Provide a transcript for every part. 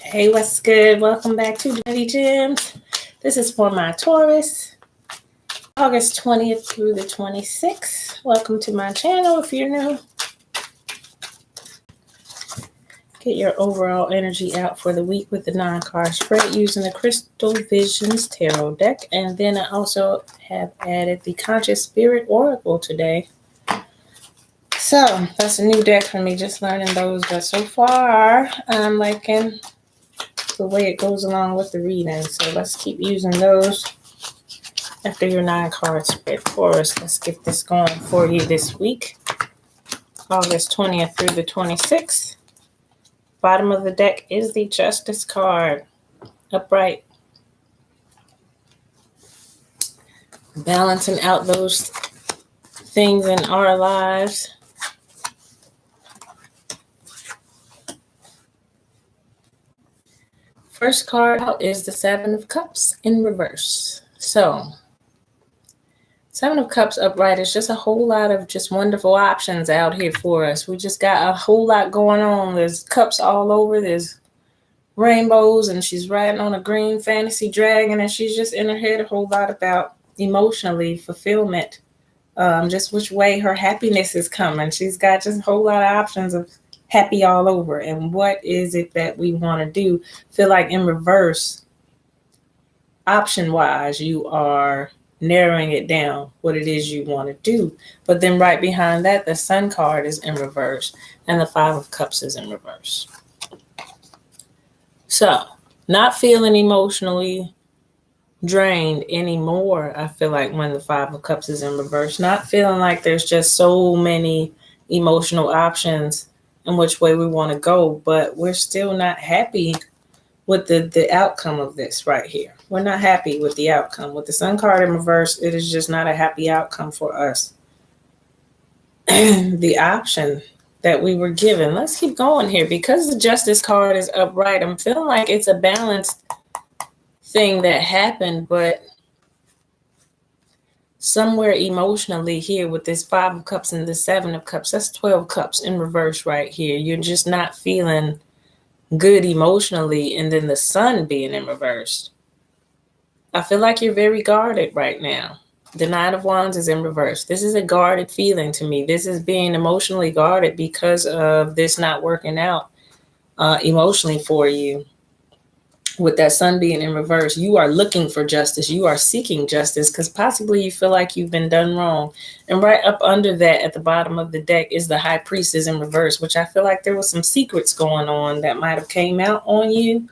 Hey, what's good? Welcome back to Dirty Gems. This is for my Taurus, August 20th through the 26th. Welcome to my channel if you're new. Get your overall energy out for the week with the 9-card spread using the Crystal Visions Tarot deck. And then I also have added the Conscious Spirit Oracle today. So that's a new deck for me, just learning those. But so far, I'm liking the way it goes along with the reading. So let's keep using those after your 9-card spread for us. Let's get this going for you this week, August 20th through the 26th. Bottom of the deck is the Justice card, upright, balancing out those things in our lives. First card out is the 7 of Cups in reverse. So 7 of Cups upright is just a whole lot of just wonderful options out here for us. We just got a whole lot going on. There's cups all over. There's rainbows, and she's riding on a green fantasy dragon, and she's just in her head a whole lot about emotionally fulfillment, just which way her happiness is coming. She's got just a whole lot of options of happy all over. And what is it that we want to do? Feel like in reverse, option-wise, you are narrowing it down what it is you want to do. But then right behind that, the Sun card is in reverse and the 5 of Cups is in reverse. So not feeling emotionally drained anymore, I feel like, when the 5 of Cups is in reverse. Not feeling like there's just so many emotional options in which way we want to go, but we're still not happy with the outcome of this right here. We're not happy with the outcome. With the Sun card in reverse, it is just not a happy outcome for us. The option that we were given. Let's keep going here. Because the Justice card is upright, I'm feeling like it's a balanced thing that happened, but somewhere emotionally here with this 5 of Cups and the 7 of Cups, that's 12 Cups in reverse right here. You're just not feeling good emotionally, and then the Sun being in reverse. I feel like you're very guarded right now. The 9 of Wands is in reverse. This is a guarded feeling to me. This is being emotionally guarded because of this not working out emotionally for you. With that Sun being in reverse, you are looking for justice. You are seeking justice because possibly you feel like you've been done wrong. And right up under that at the bottom of the deck is the High Priestess in reverse, which I feel like there was some secrets going on that might have came out on you,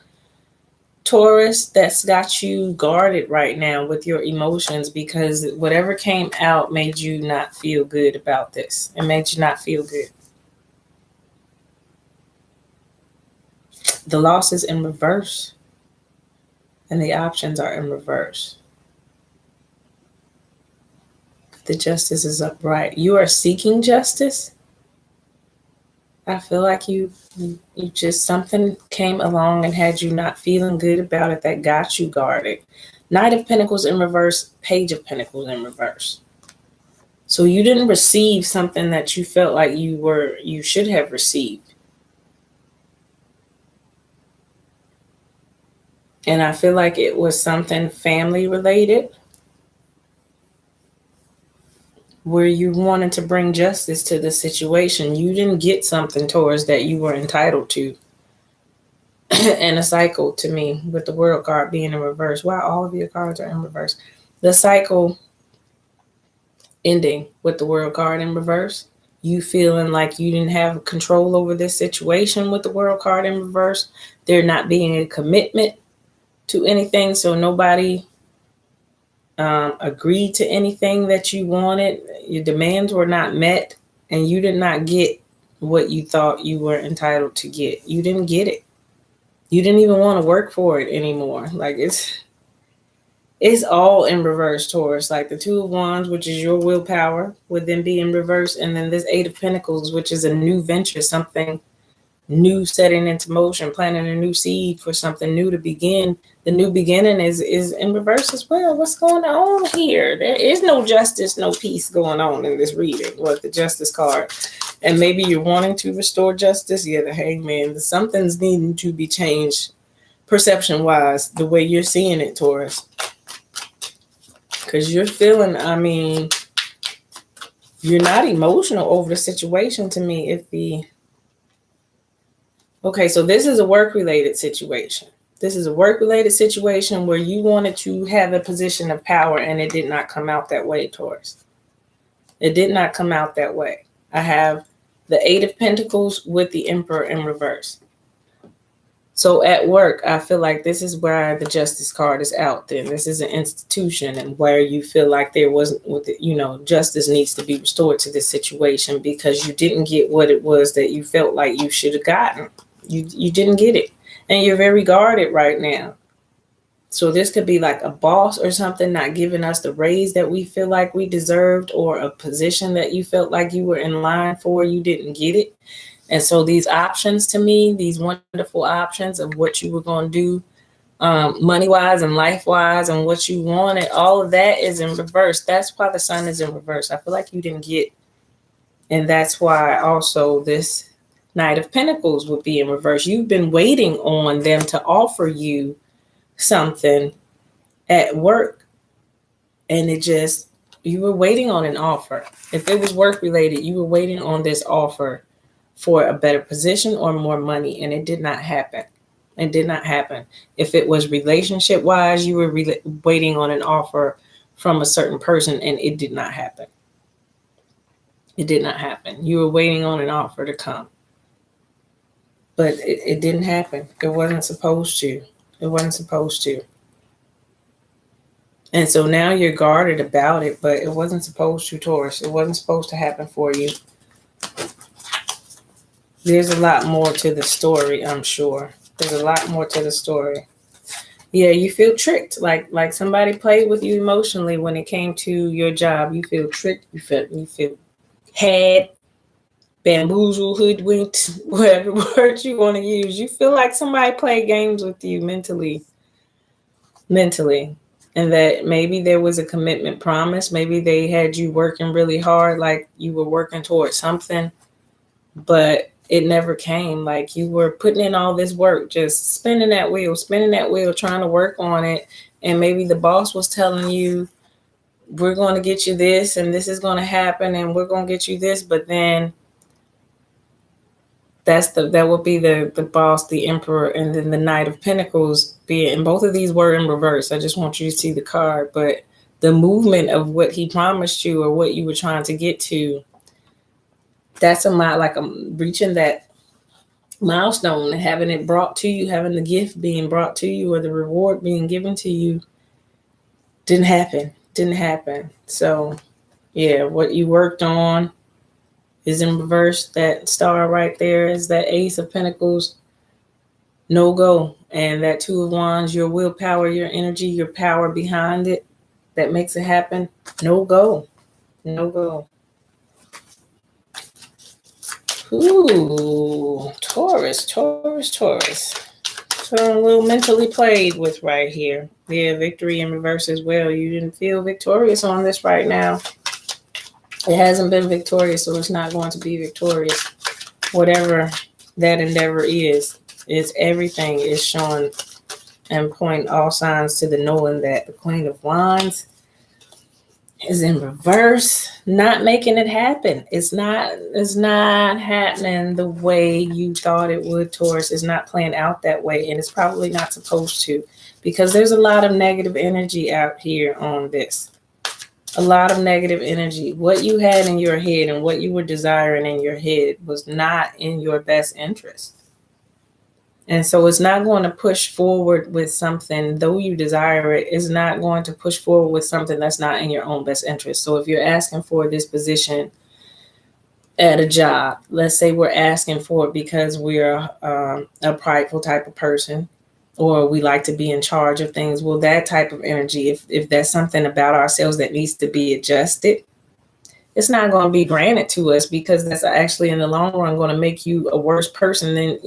Taurus, that's got you guarded right now with your emotions, because whatever came out made you not feel good about this. It made you not feel good. The loss is in reverse, and the options are in reverse. The Justice is upright. You are seeking justice. I feel like you just, something came along and had you not feeling good about it that got you guarded. Knight of Pentacles in reverse, Page of Pentacles in reverse. So you didn't receive something that you felt like you should have received. And I feel like it was something family related, where you wanted to bring justice to the situation. You didn't get something, Taurus, that you were entitled to. And a cycle to me with the World card being in reverse. Wow, all of your cards are in reverse. The cycle ending with the World card in reverse. You feeling like you didn't have control over this situation with the World card in reverse. There not being a commitment to anything, so nobody agreed to anything that you wanted. Your demands were not met, and you did not get what you thought you were entitled to get. You didn't get it. You didn't even want to work for it anymore. Like it's all in reverse, Taurus. Like the 2 of Wands, which is your willpower, would then be in reverse, and then this 8 of Pentacles, which is a new venture, something new setting into motion, planting a new seed for something new to begin. The new beginning is in reverse as well. What's going on here? There is no justice, no peace going on in this reading with the Justice card. And maybe you're wanting to restore justice. Yeah, the Hangman. Something's needing to be changed perception-wise, the way you're seeing it, Taurus. Because you're feeling, I mean, you're not emotional over the situation to me. Okay, so this is a work-related situation. This is a work-related situation where you wanted to have a position of power and it did not come out that way, Taurus. It did not come out that way. I have the Eight of Pentacles with the Emperor in reverse. So at work, I feel like this is where the Justice card is out there. This is an institution and where you feel like there wasn't, justice needs to be restored to this situation because you didn't get what it was that you felt like you should have gotten. You didn't get it. And you're very guarded right now. So this could be like a boss or something not giving us the raise that we feel like we deserved, or a position that you felt like you were in line for, you didn't get it. And so these options to me, these wonderful options of what you were going to do, money-wise and life-wise, and what you wanted, all of that is in reverse. That's why the Sun is in reverse. I feel like you didn't get, and that's why also this Knight of Pentacles would be in reverse. You've been waiting on them to offer you something at work, and you were waiting on an offer. If it was work-related, you were waiting on this offer for a better position or more money, and it did not happen. It did not happen. If it was relationship-wise, you were waiting on an offer from a certain person, and it did not happen. It did not happen. You were waiting on an offer to come. But it didn't happen. It wasn't supposed to. It wasn't supposed to. And so now you're guarded about it, but it wasn't supposed to, Taurus. It wasn't supposed to happen for you. There's a lot more to the story, I'm sure. There's a lot more to the story. Yeah, you feel tricked, like somebody played with you emotionally when it came to your job. You feel tricked. You feel had, bamboozled, hoodwinked, whatever word you want to use. You feel like somebody played games with you mentally, and that maybe there was a commitment promise. Maybe they had you working really hard, like you were working towards something, but it never came. Like you were putting in all this work, just spinning that wheel, trying to work on it. And maybe the boss was telling you, we're going to get you this, and this is going to happen, and we're going to get you this. But then that would be the boss, the Emperor, and then the Knight of Pentacles and both of these were in reverse. I just want you to see the card, but the movement of what he promised you or what you were trying to get to, that's reaching that milestone, having it brought to you, having the gift being brought to you or the reward being given to you, didn't happen. So yeah, what you worked on is in reverse. That star right there is that Ace of Pentacles, no go. And that Two of Wands, your willpower, your energy, your power behind it that makes it happen, no go. Ooh, Taurus. So a little mentally played with right here. Yeah, victory in reverse as well. You didn't feel victorious on this right now. It hasn't been victorious, so it's not going to be victorious. Whatever that endeavor is everything is showing and pointing all signs to the knowing that the Queen of Wands is in reverse, not making it happen. It's not happening the way you thought it would, Taurus. It's not playing out that way, and it's probably not supposed to, because there's a lot of negative energy out here on this. A lot of negative energy. What you had in your head and what you were desiring in your head was not in your best interest. And so it's not going to push forward with something, though you desire it, it's not going to push forward with something that's not in your own best interest. So if you're asking for this position at a job, let's say we're asking for it because we're a prideful type of person, or we like to be in charge of things. Well, that type of energy, if that's something about ourselves that needs to be adjusted, it's not going to be granted to us, because that's actually in the long run going to make you a worse person than,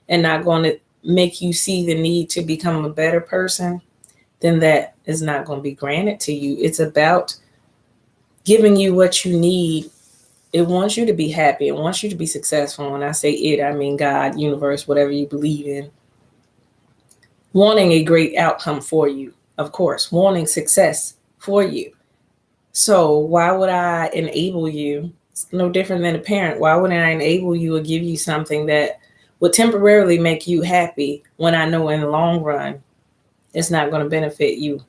and not going to make you see the need to become a better person. Then that is not going to be granted to you. It's about giving you what you need. It wants you to be happy. It wants you to be successful. When I say it, I mean God, universe, whatever you believe in. wanting a great outcome for you, of course, wanting success for you. So why would I enable you? It's no different than a parent. Why wouldn't I enable you or give you something that would temporarily make you happy when I know in the long run it's not going to benefit you,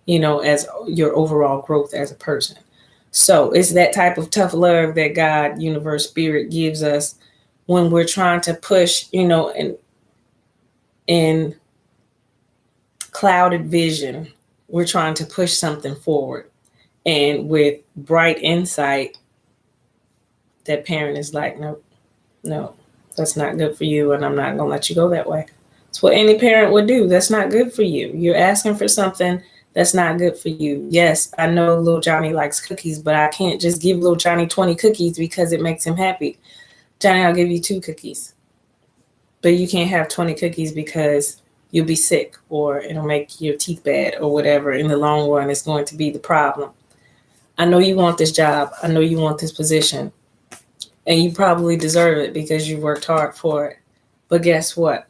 as your overall growth as a person? So it's that type of tough love that God, universe, spirit gives us when we're trying to push, in clouded vision, we're trying to push something forward. And with bright insight, that parent is like, nope, no, that's not good for you, and I'm not going to let you go that way. It's what any parent would do. That's not good for you. You're asking for something that's not good for you. Yes, I know little Johnny likes cookies, but I can't just give little Johnny 20 cookies because it makes him happy. Johnny, I'll give you 2 cookies. But you can't have 20 cookies because you'll be sick or it'll make your teeth bad or whatever. In the long run, it's going to be the problem. I know you want this job. I know you want this position. And you probably deserve it because you worked hard for it. But guess what?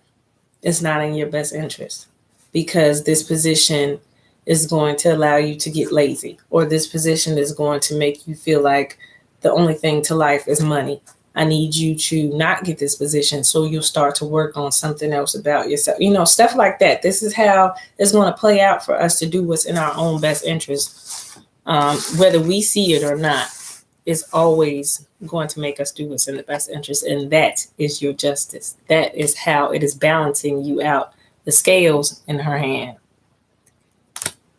It's not in your best interest, because this position is going to allow you to get lazy, or this position is going to make you feel like the only thing to life is money. I need you to not get this position so you'll start to work on something else about yourself. Stuff like that. This is how it's going to play out for us to do what's in our own best interest. Whether we see it or not, is always going to make us do what's in the best interest. And that is your justice. That is how it is balancing you out. The scales in her hand.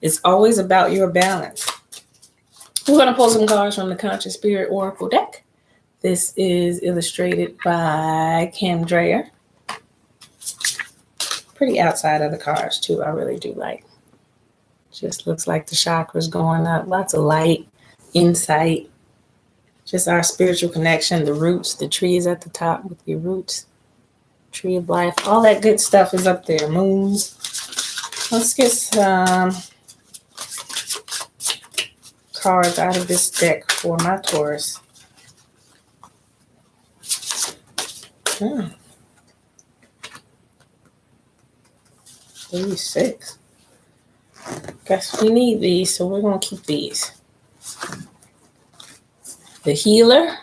It's always about your balance. We're going to pull some cards from the Conscious Spirit Oracle deck. This is illustrated by Cam Dreyer. Pretty outside of the cards too. I really do like. Just looks like the chakras going up. Lots of light, insight. Just our spiritual connection, the roots, the tree is at the top with your roots, tree of life, all that good stuff is up there, moons. Let's get some cards out of this deck for my Taurus. 36. Guess we need these, so we're going to keep these. The healer,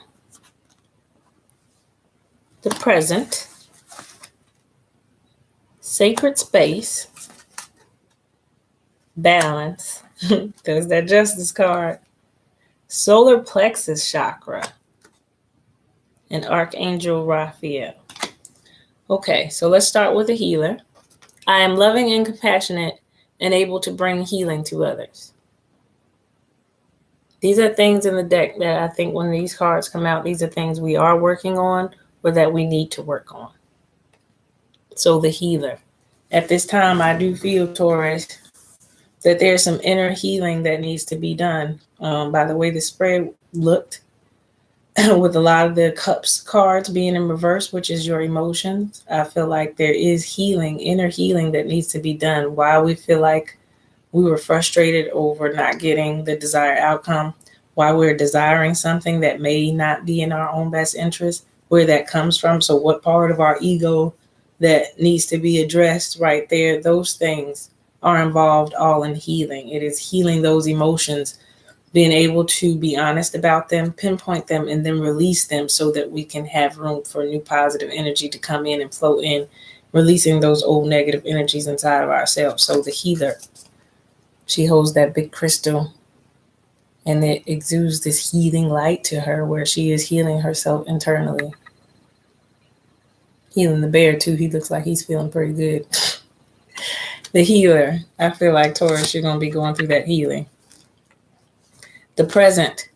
the present, sacred space, balance, there's that justice card, solar plexus chakra, and Archangel Raphael. Okay, so let's start with the healer. I am loving and compassionate and able to bring healing to others. These are things in the deck that I think when these cards come out, these are things we are working on or that we need to work on. So the healer. At this time, I do feel, Taurus, that there's some inner healing that needs to be done. By the way the spread looked, with a lot of the cups cards being in reverse, which is your emotions, I feel like there is healing, inner healing that needs to be done. Why we feel like we were frustrated over not getting the desired outcome, why we're desiring something that may not be in our own best interest, where that comes from. So what part of our ego that needs to be addressed right there, those things are involved all in healing. It is healing those emotions, being able to be honest about them, pinpoint them, and then release them so that we can have room for new positive energy to come in and flow in, releasing those old negative energies inside of ourselves. So the healer, she holds that big crystal and it exudes this healing light to her where she is healing herself internally. Healing the bear too. He looks like he's feeling pretty good. The healer, I feel like, Taurus, you're going to be going through that healing. The present.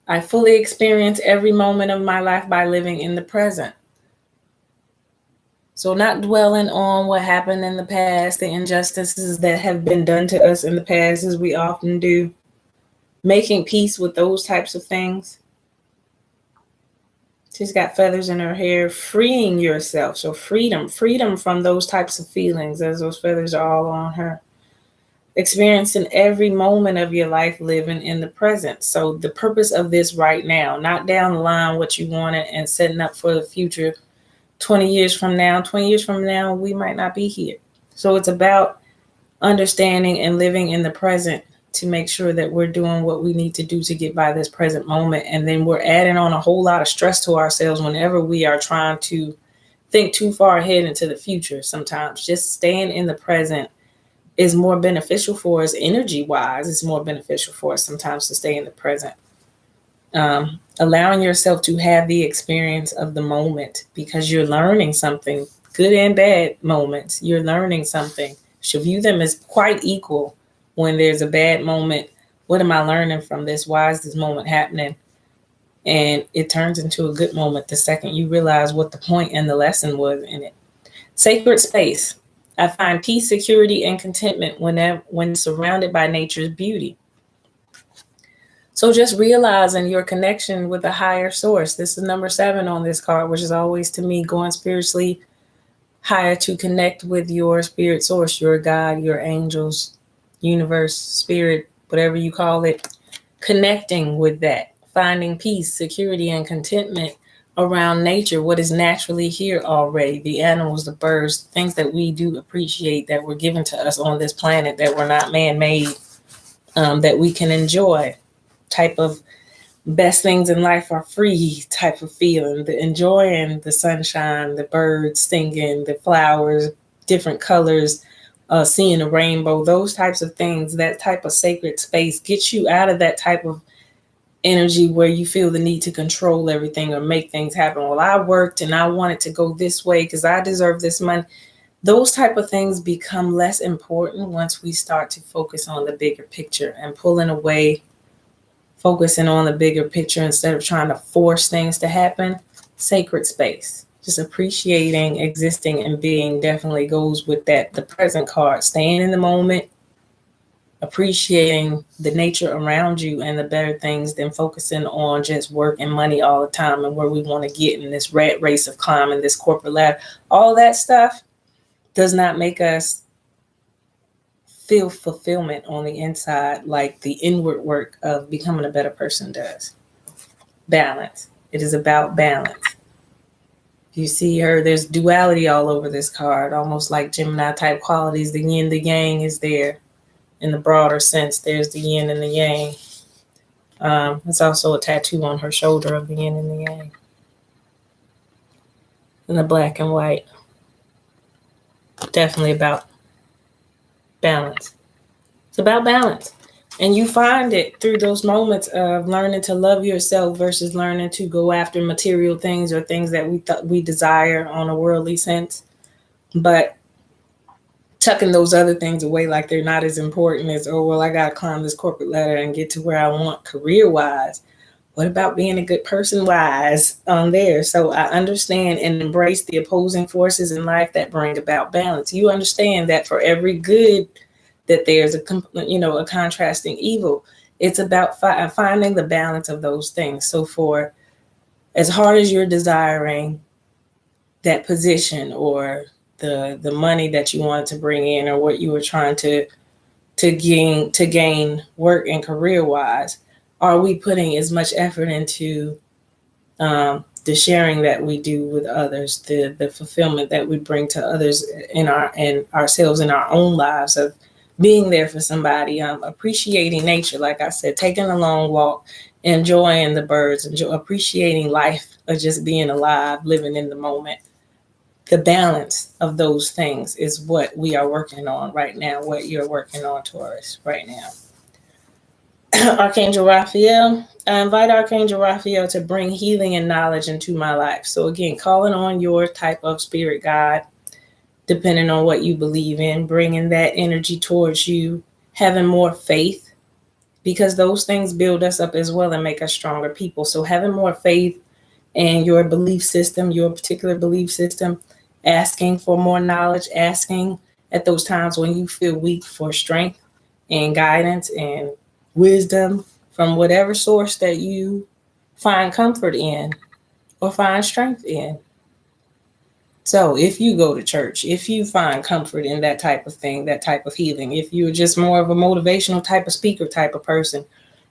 I fully experience every moment of my life by living in the present. So not dwelling on what happened in the past, the injustices that have been done to us in the past, as we often do. Making peace with those types of things. She's got feathers in her hair, freeing yourself. So freedom from those types of feelings, as those feathers are all on her. Experiencing every moment of your life living in the present. So the purpose of this right now, not down the line what you wanted and setting up for the future. 20 years from now, we might not be here. So it's about understanding and living in the present to make sure that we're doing what we need to do to get by this present moment. And then we're adding on a whole lot of stress to ourselves whenever we are trying to think too far ahead into the future. Sometimes just staying in the present is more beneficial for us energy wise. It's more beneficial for us sometimes to stay in the present. Allowing yourself to have the experience of the moment because you're learning something, good and bad moments. You're learning something. Should view them as quite equal. When there's a bad moment, what am I learning from this? Why is this moment happening? And it turns into a good moment the second you realize what the point and the lesson was in it. Sacred space. I find peace, security, and contentment when surrounded by nature's beauty. So just realizing your connection with a higher source. This is number 7 on this card, which is always to me going spiritually higher to connect with your spirit source, your God, your angels, universe, spirit, whatever you call it. Connecting with that, finding peace, security, and contentment around nature, what is naturally here already, the animals, the birds, things that we do appreciate that were given to us on this planet that were not man-made, that we can enjoy. Type of best things in life are free type of feeling, the enjoying the sunshine, the birds singing, the flowers, different colors, seeing a rainbow, those types of things. That type of sacred space gets you out of that type of energy where you feel the need to control everything or make things happen. Well, I worked and I wanted to go this way because I deserve this money. Those type of things become less important once we start to focus on the bigger picture and pulling away, focusing on the bigger picture instead of trying to force things to happen. Sacred space, just appreciating, existing, and being definitely goes with that. The present card, staying in the moment, appreciating the nature around you and the better things than focusing on just work and money all the time and where we want to get in this rat race of climbing this corporate ladder. All that stuff does not make us feel fulfillment on the inside like the inward work of becoming a better person does. Balance. It is about balance. You see her, there's duality all over this card, almost like Gemini type qualities. The yin, the yang is there. In the broader sense, there's the yin and the yang. It's also a tattoo on her shoulder of the yin and the yang. And the black and white. Definitely about balance. It's about balance. And you find it through those moments of learning to love yourself versus learning to go after material things or things that we desire on a worldly sense. But tucking those other things away like they're not as important as, oh, well, I got to climb this corporate ladder and get to where I want career-wise. What about being a good person-wise on there? So I understand and embrace the opposing forces in life that bring about balance. You understand that for every good, that there's a contrasting evil. It's about finding the balance of those things. So for as hard as you're desiring that position or the money that you wanted to bring in or what you were trying to gain work and career wise, are we putting as much effort into the sharing that we do with others, the fulfillment that we bring to others in ourselves in our own lives of being there for somebody, appreciating nature, like I said, taking a long walk, enjoying the birds, appreciating life, or just being alive, living in the moment. The balance of those things is what we are working on right now, what you're working on, Taurus, right now. Archangel Raphael. I invite Archangel Raphael to bring healing and knowledge into my life. So again, calling on your type of spirit guide, depending on what you believe in, bringing that energy towards you, having more faith, because those things build us up as well and make us stronger people. So having more faith in your belief system, your particular belief system, asking for more knowledge, asking at those times when you feel weak for strength and guidance and wisdom from whatever source that you find comfort in or find strength in. So if you go to church, if you find comfort in that type of thing, that type of healing, if you're just more of a motivational type of speaker type of person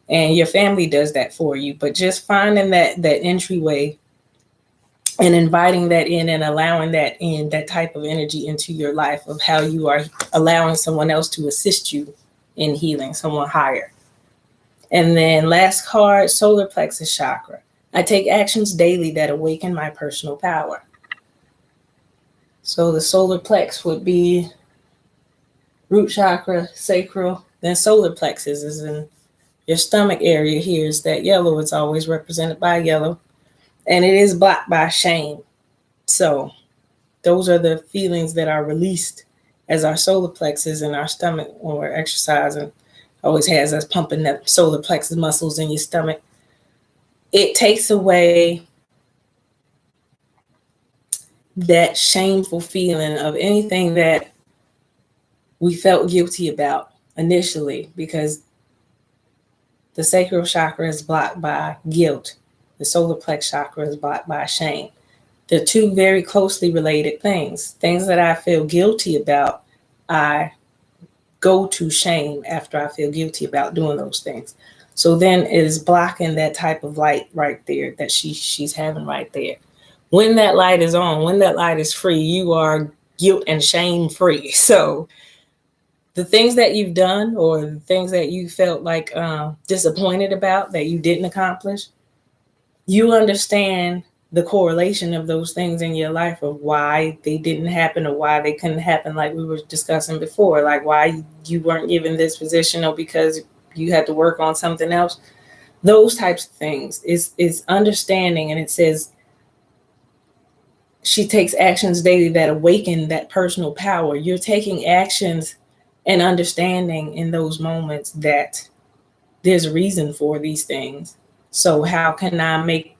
and your family does that for you, but just finding that entryway and inviting that in and allowing that in, that type of energy into your life of how you are allowing someone else to assist you in healing, someone higher. And then last card, solar plexus chakra. I take actions daily that awaken my personal power. So the solar plex would be root chakra, sacral, then solar plexus is in your stomach area. Here is that yellow. It's always represented by yellow. And it is blocked by shame. So those are the feelings that are released as our solar plexus in our stomach when we're exercising. Always has us pumping that solar plexus muscles in your stomach. It takes away that shameful feeling of anything that we felt guilty about initially, because the sacral chakra is blocked by guilt. The solar plex chakra is blocked by shame. They're two very closely related things. Things that I feel guilty about, I go to shame after I feel guilty about doing those things. So then it is blocking that type of light right there that she's having right there. When that light is on, when that light is free, you are guilt and shame free. So the things that you've done or the things that you felt like disappointed about that you didn't accomplish, you understand the correlation of those things in your life of why they didn't happen or why they couldn't happen, like we were discussing before, like why you weren't given this position or because you had to work on something else. Those types of things is understanding. And it says she takes actions daily that awaken that personal power. You're taking actions and understanding in those moments that there's a reason for these things. So how can I make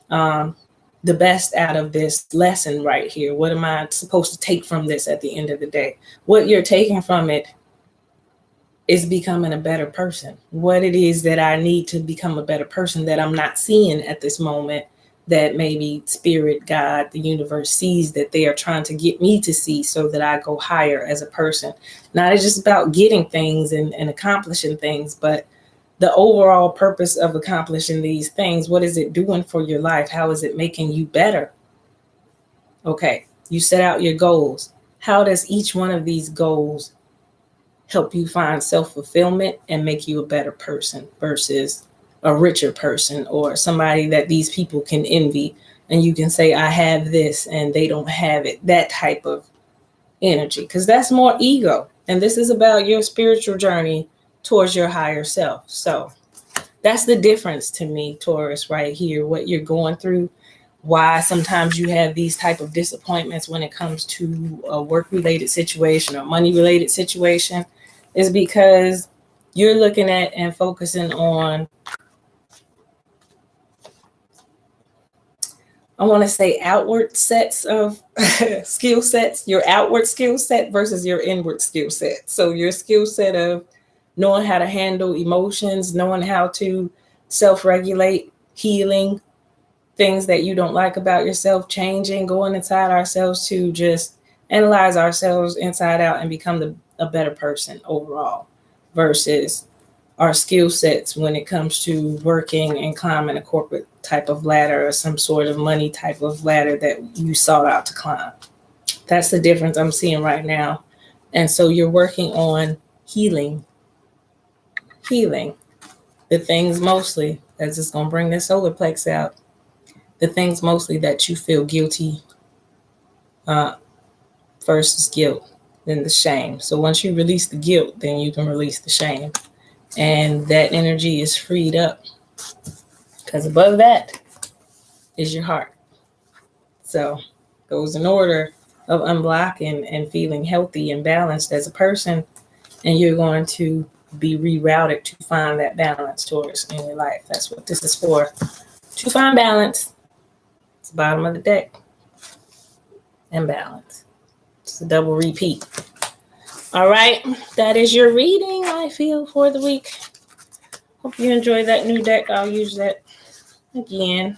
the best out of this lesson right here? What am I supposed to take from this at the end of the day? What you're taking from it is becoming a better person. What it is that I need to become a better person that I'm not seeing at this moment, that maybe spirit, God, the universe sees that they are trying to get me to see so that I go higher as a person. Not just about getting things and accomplishing things, but the overall purpose of accomplishing these things. What is it doing for your life? How is it making you better? Okay, you set out your goals. How does each one of these goals help you find self-fulfillment and make you a better person versus a richer person or somebody that these people can envy and you can say, I have this and they don't have it? That type of energy, because that's more ego. And this is about your spiritual journey towards your higher self. So that's the difference to me, Taurus, right here, what you're going through, why sometimes you have these type of disappointments when it comes to a work-related situation or money-related situation, is because you're looking at and focusing on, I want to say, outward sets of skill sets, your outward skill set versus your inward skill set. So your skill set of knowing how to handle emotions, knowing how to self-regulate, healing, things that you don't like about yourself, changing, going inside ourselves to just analyze ourselves inside out and become a better person overall, versus our skill sets when it comes to working and climbing a corporate type of ladder or some sort of money type of ladder that you sought out to climb. That's the difference I'm seeing right now. And so you're working on healing the things mostly, that's just going to bring this solar plex out, the things mostly that you feel guilty versus guilt, then the shame. So once you release the guilt, then you can release the shame. And that energy is freed up, because above that is your heart. So goes in order of unblocking and feeling healthy and balanced as a person. And you're going to be rerouted to find that balance towards in your life. That's what this is for, to find balance. It's the bottom of the deck. And balance. It's a double repeat. All right, that is your reading, I feel, for the week. Hope you enjoy that new deck. I'll use that again.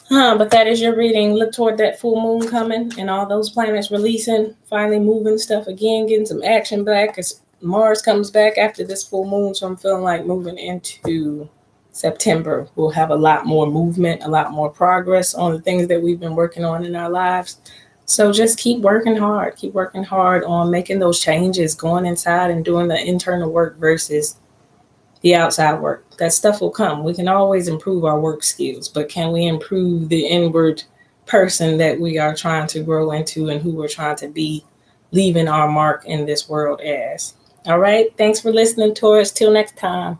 But that is your reading. Look toward that full moon coming and all those planets releasing, finally moving stuff again, getting some action back as Mars comes back after this full moon. So I'm feeling like moving into September, we'll have a lot more movement, a lot more progress on the things that we've been working on in our lives. So just keep working hard on making those changes, going inside and doing the internal work versus the outside work. That stuff will come. We can always improve our work skills, but can we improve the inward person that we are trying to grow into and who we're trying to be, leaving our mark in this world as? All right. Thanks for listening, Taurus. Till next time.